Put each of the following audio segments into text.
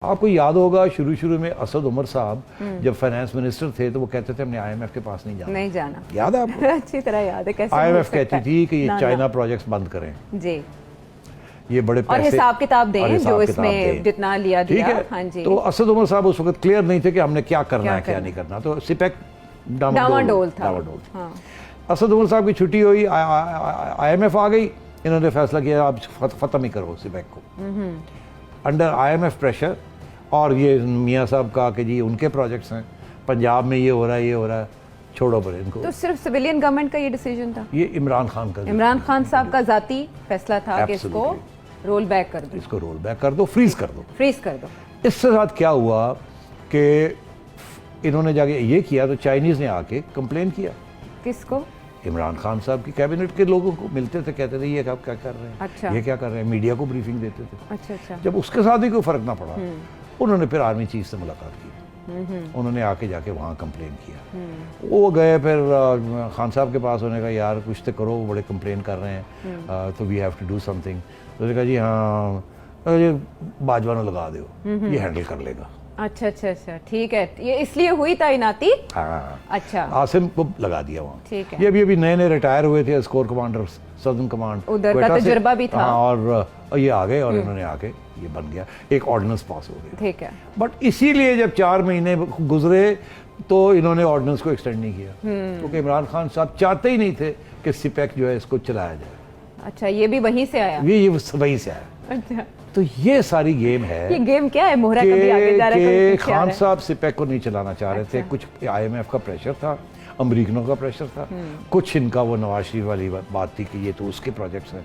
आपको याद होगा शुरू में असद उमर साहब जब फाइनेंस मिनिस्टर थे तो वो कहते थे हमने आईएमएफ के पास नहीं जाना। याद है आपको? अच्छी तरह याद है। कैसे आईएमएफ कहती थी कि ये चाइना प्रोजेक्ट्स बंद करें जी, ये बड़े पैसे और हिसाब किताब दें जो इसमें जितना लिया ठीक है। हाँ जी। तो असद उमर साहब उस वक्त क्लियर नहीं थे कि हमने क्या करना है क्या नहीं करना, तो सिपेक डामाडोल था। हाँ। असद उमर साहब की छुट्टी हुई, आईएमएफ आ गई, इन्होंने फैसला किया आप खत्म ही करो सिपेक को अंडर आईएमएफ प्रेशर। और ये मियाँ साहब का कि जी उनके प्रोजेक्ट्स हैं, पंजाब में ये हो रहा है, छोड़ो पर इनको। तो सिर्फ सिविलियन गवर्नमेंट का ये डिसीजन था? ये इमरान खान का, इमरान खान साहब का जाती फैसला था कि इसको रोल बैक कर दो, इसको रोल बैक कर दो, फ्रीज कर दो। इसके साथ क्या हुआ कि इन्होंने जाके ये किया तो चाइनीज ने आके कंप्लेन किया। किसको? इमरान खान साहब की कैबिनेट के लोगों को मिलते थे, कहते थे ये आप क्या कर रहे हैं, अच्छा। ये क्या कर रहे हैं, मीडिया को ब्रीफिंग देते थे। अच्छा। जब उसके साथ भी कोई फर्क ना पड़ा, उन्होंने फिर आर्मी चीफ से मुलाकात की, उन्होंने आके जाके वहाँ कंप्लेन किया। वो गए फिर खान साहब के पास, उन्होंने कहा यार कुछ तो करो, बड़े कंप्लेन कर रहे हैं, तो we have to do something. तो उन्होंने कहा जी हाँ, ये बाजवा लगा दो, ये हैंडल कर लेगा। अच्छा, ठीक है। ये इसलिए हुई तैनाती? हाँ। अच्छा, आसिम को लगा दिया वहाँ। ठीक है। ये अभी नए रिटायर हुए थे स्कोर कमांडर सदर्न कमांड, उधर का तजुर्बा भी था। हाँ, और ये आ गए और इन्होंने आके ये बन गया, एक ऑर्डिनेंस पास हो गया। ठीक है। बट इसीलिए जब 4 महीने गुजरे तो इन्होंने ऑर्डिनेंस को एक्सटेंड नहीं किया, क्योंकि इमरान खान साहब चाहते ही नहीं थे कि सिपेक जो है इसको चलाया जाए। अच्छा, ये भी वहीं से आया? ये वहीं से आया। अच्छा, तो ये सारी गेम है। ये गेम क्या है? मोहरा कभी आगे जा रहा है, खान साहब सिपेक को नहीं चलाना चाह रहे थे। कुछ आईएमएफ का प्रेशर था, अमरीकनों का प्रेशर था, कुछ इनका वो नवाज शरीफ वाली बात थी कि ये तो उसके प्रोजेक्ट्स हैं।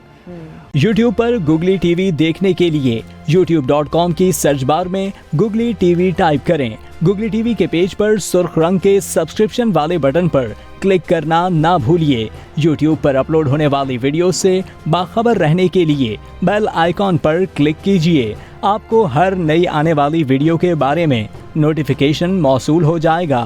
YouTube पर गुगली टीवी देखने के लिए youtube.com की सर्च बार में गुगली टीवी टाइप करें। गुगली टीवी के पेज पर सुर्ख रंग के सब्सक्रिप्शन वाले बटन पर क्लिक करना ना भूलिए। YouTube पर अपलोड होने वाली वीडियो से बाखबर रहने के लिए बेल आइकॉन पर क्लिक कीजिए। आपको हर नई आने वाली वीडियो के बारे में नोटिफिकेशन मौसूल हो जाएगा।